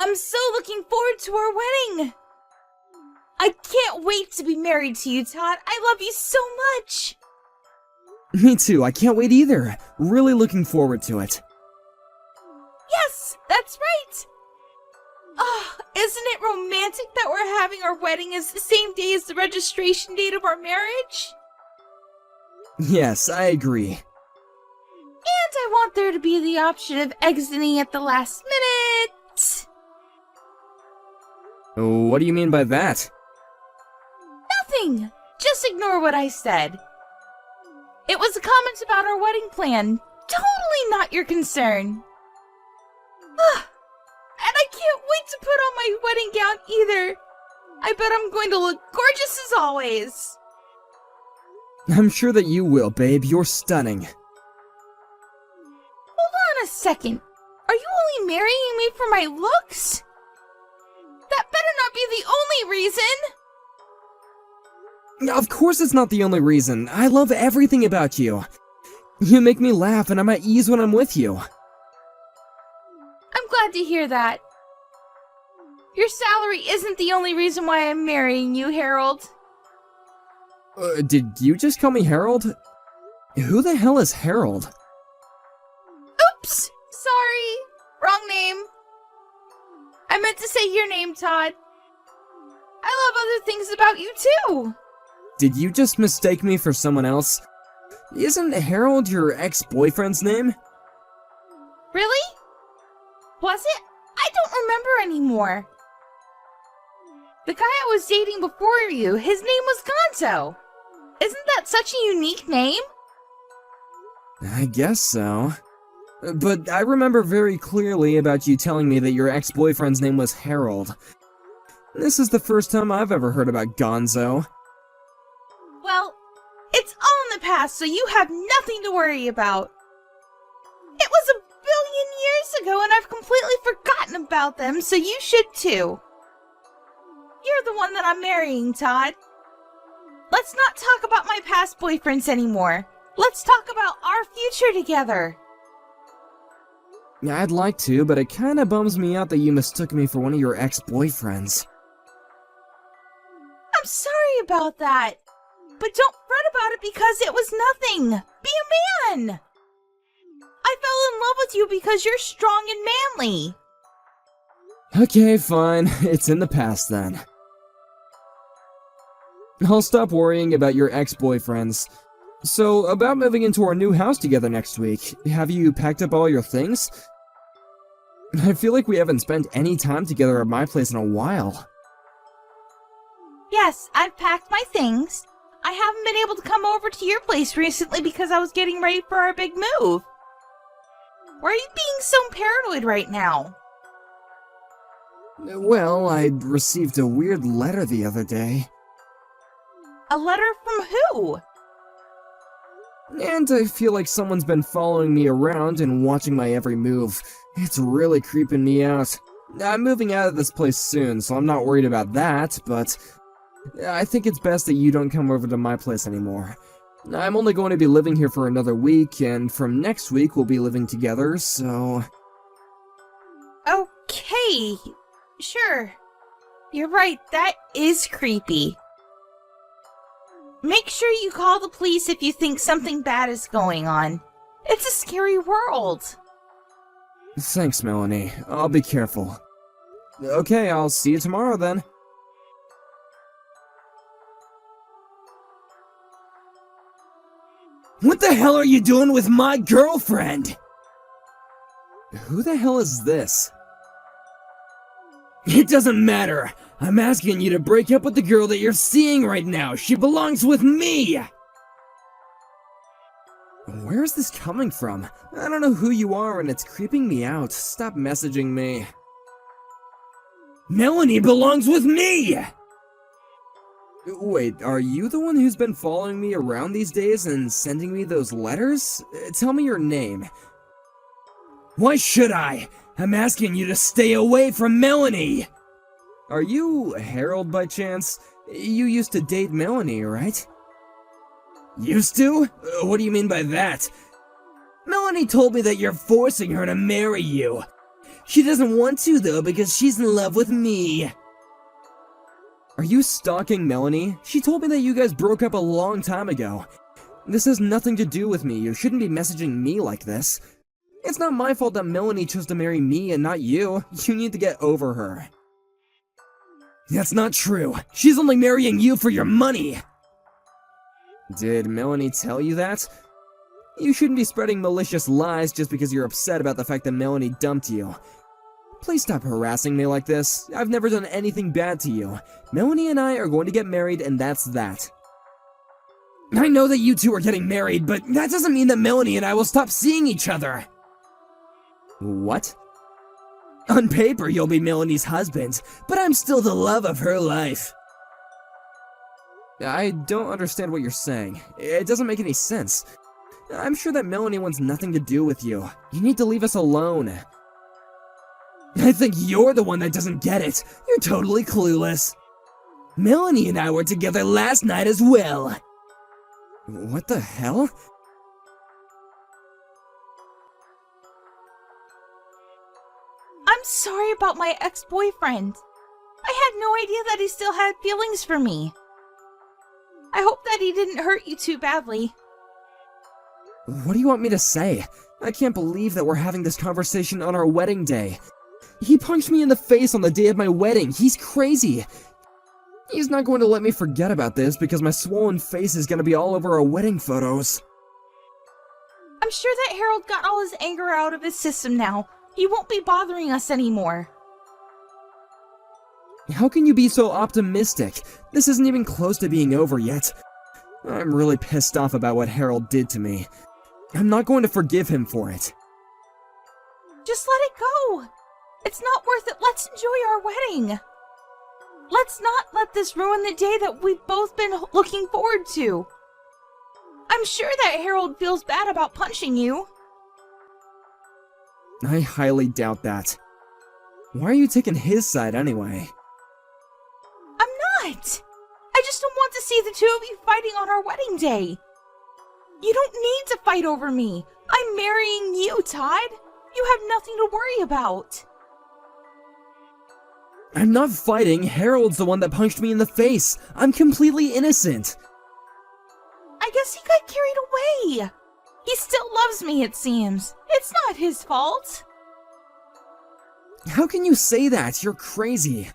I'm so looking forward to our wedding. I can't wait to be married to you, Todd. I love you so much. Me too, I can't wait either. Really looking forward to it. Yes, that's right. Oh, isn't it romantic that we're having our wedding as the same day as the registration date of our marriage? Yes, I agree. And I want there to be the option of exiting at the last minute. What do you mean by that? Nothing. Just ignore what I said. It was a comment about our wedding plan. Totally not your concern. And I can't wait to put on my wedding gown either. I bet I'm going to look gorgeous as always. I'm sure that you will, babe. You're stunning. Hold on a second. Are you only marrying me for my looks? That better not be the only reason. Of course it's not the only reason. I love everything about you. You make me laugh and I'm at ease when I'm with you. I'm glad to hear that. Your salary isn't the only reason why I'm marrying you, Harold. Did you just call me Harold? Who the hell is Harold? Oops! Sorry. Wrong name. I meant to say your name, Todd. I love other things about you, too. Did you just mistake me for someone else? Isn't Harold your ex-boyfriend's name? Really? Was it? I don't remember anymore. The guy I was dating before you, his name was Gonzo. Isn't that such a unique name? I guess so. But I remember very clearly about you telling me that your ex-boyfriend's name was Harold. This is the first time I've ever heard about Gonzo. Well, it's all in the past, so you have nothing to worry about. It was a billion years ago, and I've completely forgotten about them, so you should too. You're the one that I'm marrying, Todd. Let's not talk about my past boyfriends anymore. Let's talk about our future together. I'd like to, but it kinda bums me out that you mistook me for one of your ex-boyfriends. I'm sorry about that. But don't fret about it because it was nothing. Be a man. I fell in love with you because you're strong and manly. Okay, fine. It's in the past then. I'll stop worrying about your ex-boyfriends. So, about moving into our new house together next week, have you packed up all your things? I feel like we haven't spent any time together at my place in a while. Yes, I've packed my things. I haven't been able to come over to your place recently because I was getting ready for our big move. Why are you being so paranoid right now? Well, I received a weird letter the other day. A letter from who? And I feel like someone's been following me around and watching my every move. It's really creeping me out. I'm moving out of this place soon, so I'm not worried about that, but I think it's best that you don't come over to my place anymore. I'm only going to be living here for another week, and from next week we'll be living together, so... Okay, sure. You're right, that is creepy. Make sure you call the police if you think something bad is going on. It's a scary world. Thanks, Melanie. I'll be careful. Okay, I'll see you tomorrow then. What the hell are you doing with my girlfriend? Who the hell is this? It doesn't matter. I'm asking you to break up with the girl that you're seeing right now. She belongs with me! Where is this coming from? I don't know who you are and it's creeping me out. Stop messaging me. Melanie belongs with me! Wait, are you the one who's been following me around these days and sending me those letters? Tell me your name. Why should I? I'm asking you to stay away from Melanie! Are you Harold by chance? You used to date Melanie, right? Used to? What do you mean by that? Melanie told me that you're forcing her to marry you. She doesn't want to, though, because she's in love with me. Are you stalking Melanie? She told me that you guys broke up a long time ago. This has nothing to do with me. You shouldn't be messaging me like this. It's not my fault that Melanie chose to marry me and not you. You need to get over her. That's not true. She's only marrying you for your money. Did Melanie tell you that? You shouldn't be spreading malicious lies just because you're upset about the fact that Melanie dumped you. Please stop harassing me like this. I've never done anything bad to you. Melanie and I are going to get married, and that's that. I know that you two are getting married, but that doesn't mean that Melanie and I will stop seeing each other. What? On paper, you'll be Melanie's husband, but I'm still the love of her life. I don't understand what you're saying. It doesn't make any sense. I'm sure that Melanie wants nothing to do with you. You need to leave us alone. I think you're the one that doesn't get it. You're totally clueless. Melanie and I were together last night as well. What the hell? I'm sorry about my ex-boyfriend. I had no idea that he still had feelings for me. I hope that he didn't hurt you too badly. What do you want me to say? I can't believe that we're having this conversation on our wedding day. He punched me in the face on the day of my wedding. He's crazy. He's not going to let me forget about this because my swollen face is going to be all over our wedding photos. I'm sure that Harold got all his anger out of his system now. He won't be bothering us anymore. How can you be so optimistic? This isn't even close to being over yet. I'm really pissed off about what Harold did to me. I'm not going to forgive him for it. Just let it go. It's not worth it. Let's enjoy our wedding. Let's not let this ruin the day that we've both been looking forward to. I'm sure that Harold feels bad about punching you. I highly doubt that. Why are you taking his side anyway? I'm not. I just don't want to see the two of you fighting on our wedding day. You don't need to fight over me. I'm marrying you, Todd. You have nothing to worry about. I'm not fighting. Harold's the one that punched me in the face. I'm completely innocent. I guess he got carried away. He still loves me, it seems. It's not his fault. How can you say that? You're crazy.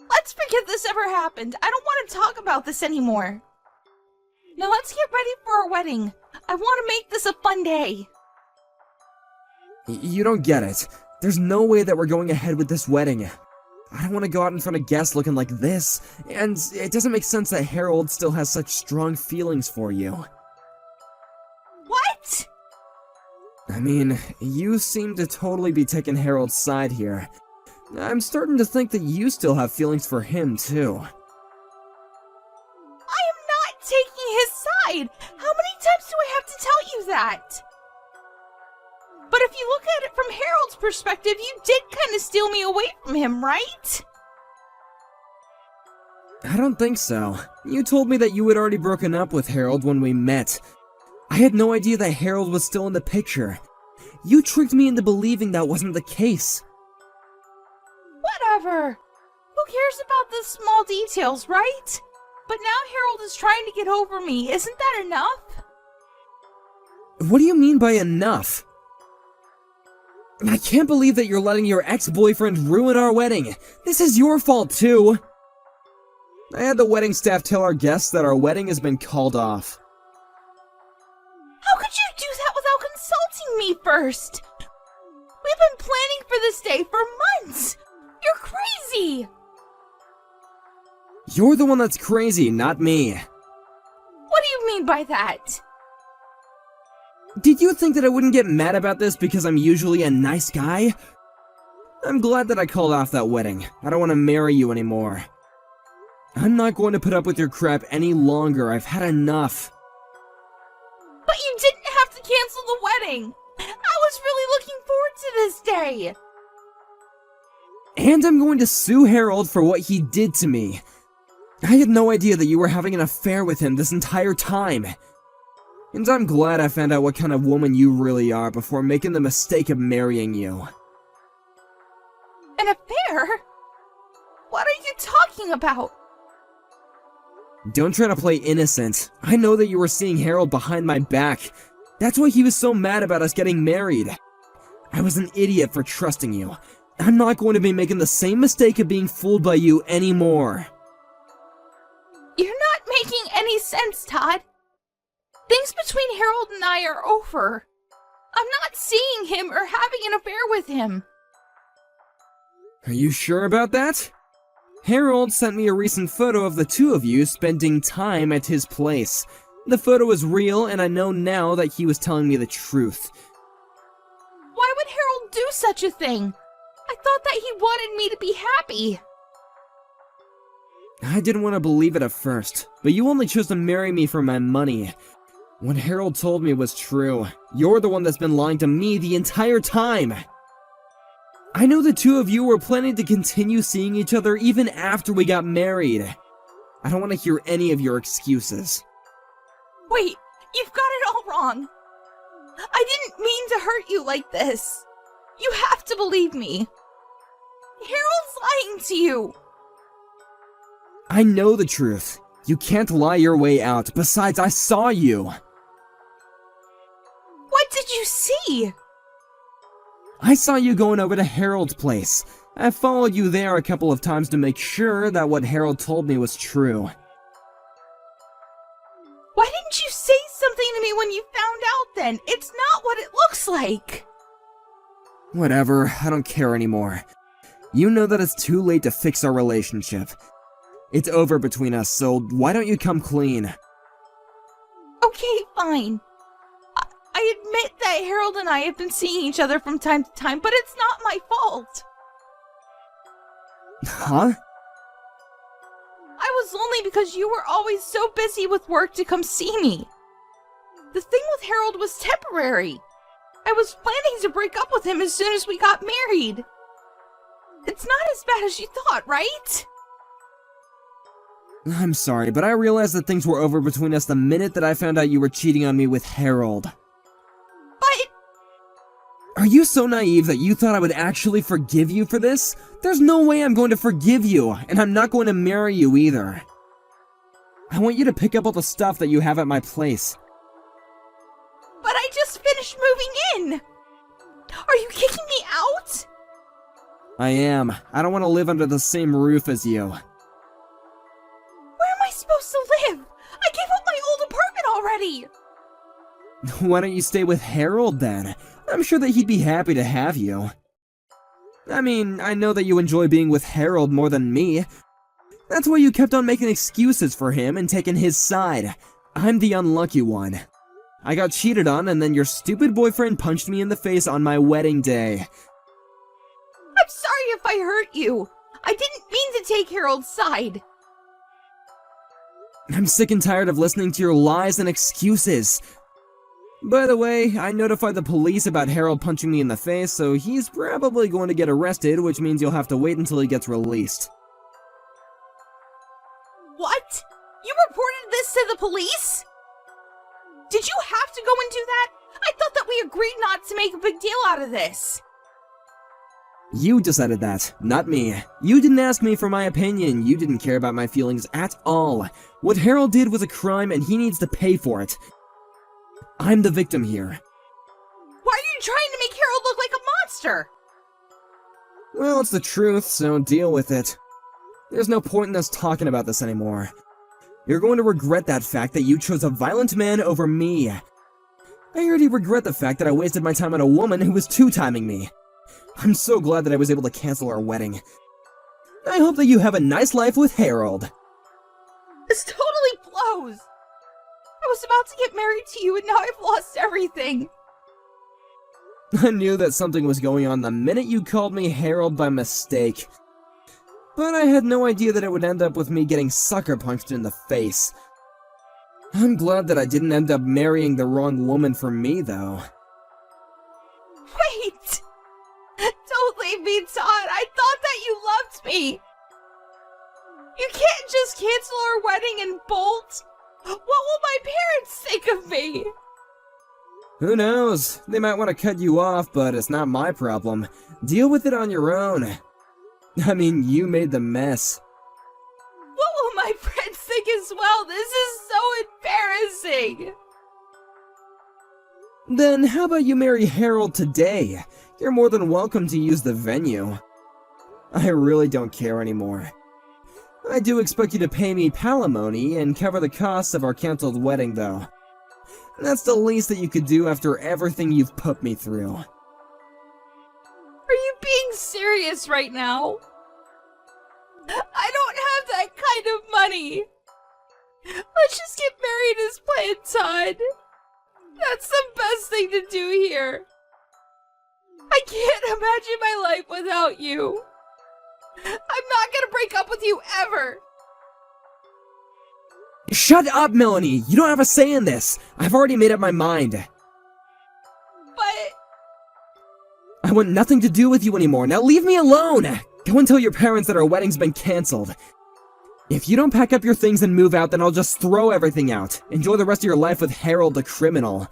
Let's forget this ever happened. I don't want to talk about this anymore. Now let's get ready for our wedding. I want to make this a fun day. You don't get it. There's no way that we're going ahead with this wedding. I don't want to go out in front of guests looking like this, and it doesn't make sense that Harold still has such strong feelings for you. What? I mean, you seem to totally be taking Harold's side here. I'm starting to think that you still have feelings for him, too. I am not taking his side! How many times do I have to tell you that? But if you look at it from Harold's perspective, you did kind of steal me away from him, right? I don't think so. You told me that you had already broken up with Harold when we met. I had no idea that Harold was still in the picture. You tricked me into believing that wasn't the case. Whatever. Who cares about the small details, right? But now Harold is trying to get over me. Isn't that enough? What do you mean by enough? I can't believe that you're letting your ex-boyfriend ruin our wedding. This is your fault, too. I had the wedding staff tell our guests that our wedding has been called off. How could you do that without consulting me first? We've been planning for this day for months. You're crazy. You're the one that's crazy, not me. What do you mean by that? Did you think that I wouldn't get mad about this because I'm usually a nice guy? I'm glad that I called off that wedding. I don't want to marry you anymore. I'm not going to put up with your crap any longer. I've had enough. But you didn't have to cancel the wedding. I was really looking forward to this day. And I'm going to sue Harold for what he did to me. I had no idea that you were having an affair with him this entire time. And I'm glad I found out what kind of woman you really are before making the mistake of marrying you. An affair? What are you talking about? Don't try to play innocent. I know that you were seeing Harold behind my back. That's why he was so mad about us getting married. I was an idiot for trusting you. I'm not going to be making the same mistake of being fooled by you anymore. You're not making any sense, Todd. Things between Harold and I are over. I'm not seeing him or having an affair with him. Are you sure about that? Harold sent me a recent photo of the two of you spending time at his place. The photo is real, and I know now that he was telling me the truth. Why would Harold do such a thing? I thought that he wanted me to be happy. I didn't want to believe it at first, but you only chose to marry me for my money. What Harold told me was true. You're the one that's been lying to me the entire time. I know the two of you were planning to continue seeing each other even after we got married. I don't want to hear any of your excuses. Wait, you've got it all wrong. I didn't mean to hurt you like this. You have to believe me. Harold's lying to you. I know the truth. You can't lie your way out. Besides, I saw you. What did you see? I saw you going over to Harold's place. I followed you there a couple of times to make sure that what Harold told me was true. Why didn't you say something to me when you found out then? It's not what it looks like. Whatever, I don't care anymore. You know that it's too late to fix our relationship. It's over between us, so why don't you come clean? Okay, fine. I admit that Harold and I have been seeing each other from time to time, but it's not my fault. Huh? I was lonely because you were always so busy with work to come see me. The thing with Harold was temporary. I was planning to break up with him as soon as we got married. It's not as bad as you thought, right? I'm sorry, but I realized that things were over between us the minute that I found out you were cheating on me with Harold. But... Are you so naive that you thought I would actually forgive you for this? There's no way I'm going to forgive you, and I'm not going to marry you either. I want you to pick up all the stuff that you have at my place. But I just finished moving in! Are you kicking me out? I am. I don't want to live under the same roof as you. Where am I supposed to live? I gave up my old apartment already! Why don't you stay with Harold then? I'm sure that he'd be happy to have you. I mean, I know that you enjoy being with Harold more than me. That's why you kept on making excuses for him and taking his side. I'm the unlucky one. I got cheated on, and then your stupid boyfriend punched me in the face on my wedding day. I'm sorry if I hurt you. I didn't mean to take Harold's side. I'm sick and tired of listening to your lies and excuses. By the way, I notified the police about Harold punching me in the face, so he's probably going to get arrested, which means you'll have to wait until he gets released. What? You reported this to the police? Did you have to go and do that? I thought that we agreed not to make a big deal out of this. You decided that, not me. You didn't ask me for my opinion. You didn't care about my feelings at all. What Harold did was a crime, and he needs to pay for it. I'm the victim here. Why are you trying to make Harold look like a monster? Well, it's the truth, so deal with it. There's no point in us talking about this anymore. You're going to regret that fact that you chose a violent man over me. I already regret the fact that I wasted my time on a woman who was two-timing me. I'm so glad that I was able to cancel our wedding. I hope that you have a nice life with Harold. This totally blows. I was about to get married to you and now I've lost everything. I knew that something was going on the minute you called me Harold by mistake. But I had no idea that it would end up with me getting sucker punched in the face. I'm glad that I didn't end up marrying the wrong woman for me, though. Wait! Don't leave me, Todd! I thought that you loved me! You can't just cancel our wedding and bolt! What will my parents think of me? Who knows? They might want to cut you off, but it's not my problem. Deal with it on your own. I mean, you made the mess. What will my friends think as well? This is so embarrassing. Then how about you marry Harold today? You're more than welcome to use the venue. I really don't care anymore. I do expect you to pay me palimony and cover the costs of our canceled wedding, though. That's the least that you could do after everything you've put me through. Are you being serious right now? I don't have that kind of money. Let's just get married as planned, Todd. That's the best thing to do here. I can't imagine my life without you. I'm not gonna break up with you ever. Shut up, Melanie! You don't have a say in this! I've already made up my mind. But I want nothing to do with you anymore. Now leave me alone! Go and tell your parents that our wedding's been cancelled. If you don't pack up your things and move out, then I'll just throw everything out. Enjoy the rest of your life with Harold the criminal.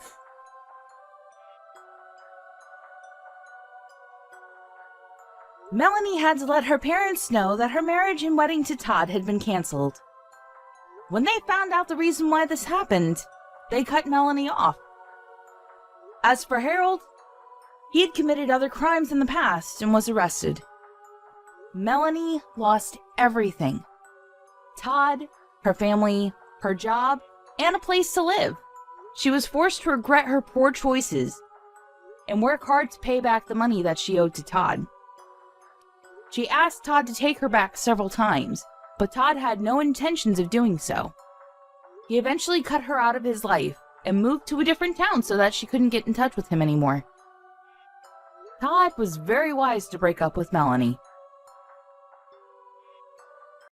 Melanie had to let her parents know that her marriage and wedding to Todd had been canceled. When they found out the reason why this happened, they cut Melanie off. As for Harold, he had committed other crimes in the past and was arrested. Melanie lost everything. Todd, her family, her job, and a place to live. She was forced to regret her poor choices and work hard to pay back the money that she owed to Todd. She asked Todd to take her back several times, but Todd had no intentions of doing so. He eventually cut her out of his life and moved to a different town so that she couldn't get in touch with him anymore. Todd was very wise to break up with Melanie.